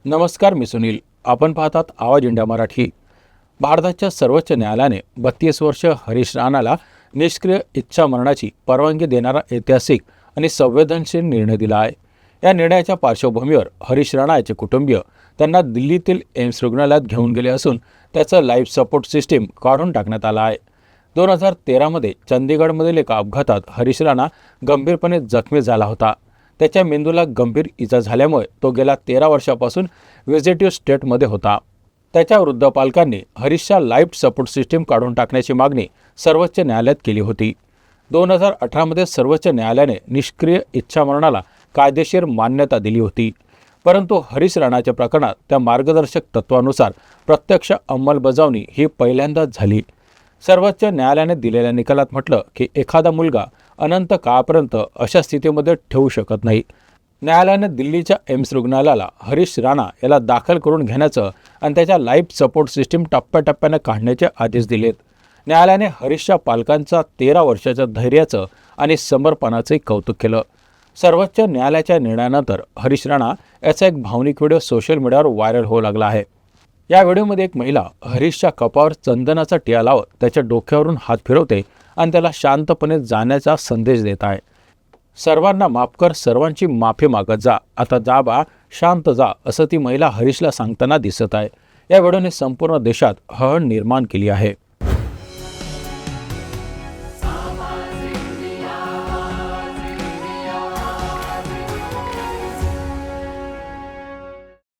नमस्कार, मी सुनील. आपण पाहतात आवाज इंडिया मराठी. भारताच्या सर्वोच्च न्यायालयाने 32 वर्ष हरीश राणाला निष्क्रिय इच्छा मरणाची परवानगी देणारा ऐतिहासिक आणि संवेदनशील निर्णय दिला आहे. या निर्णयाच्या पार्श्वभूमीवर हरीश राणा याचे कुटुंबीय त्यांना दिल्लीतील एम्स रुग्णालयात घेऊन गेले असून त्याचं लाईफ सपोर्ट सिस्टीम काढून टाकण्यात आला आहे. 2013मध्ये चंदीगडमधील एका अपघातात हरीश राणा गंभीरपणे जखमी झाला होता. त्याच्या मेंदूला गंभीर इजा झाल्यामुळे तो गेल्या 13 वर्षापासून व्हेजिटेटिव्ह स्टेटमध्ये होता. त्याच्या वृद्ध पालकांनी हरीशच्या लाईफ सपोर्ट सिस्टीम काढून टाकण्याची मागणी सर्वोच्च न्यायालयात केली होती. 2018मध्ये सर्वोच्च न्यायालयाने निष्क्रिय इच्छामरणाला कायदेशीर मान्यता दिली होती. परंतु हरीश राणाच्या प्रकरणात त्या मार्गदर्शक तत्वानुसार प्रत्यक्ष अंमलबजावणी ही पहिल्यांदाच झाली. सर्वोच्च न्यायालयाने दिलेल्या निकालात म्हटलं की एखादा मुलगा अनंत काळापर्यंत अशा स्थितीमध्ये ठेवू शकत नाही. न्यायालयाने दिल्लीच्या एम्स रुग्णालयाला हरीश राणा याला दाखल करून घेण्याचं आणि त्याच्या लाईफ सपोर्ट सिस्टीम टप्प्याटप्प्याने काढण्याचे आदेश दिलेत. न्यायालयाने हरीशच्या पालकांचा 13 वर्षाच्या धैर्याचं आणि समर्पणाचे कौतुक केलं. सर्वोच्च न्यायालयाच्या निर्णयानंतर हरीश राणा याचा एक भावनिक व्हिडिओ सोशल मीडियावर व्हायरल होऊ लागला आहे. या व्हिडिओमध्ये एक महिला हरीशच्या कपाळावर चंदनाचा टिळा लावत त्याच्या डोक्यावरून हात फिरवते आणि त्याला शांतपणे जाण्याचा संदेश देत आहे. सर्वांना माफ कर, सर्वांची माफी मागत जा, आता जा बा, शांत जा, असं ती महिला हरीशला सांगताना दिसत आहे. या व्हिडिओने संपूर्ण देशात हळहळ निर्माण केली आहे.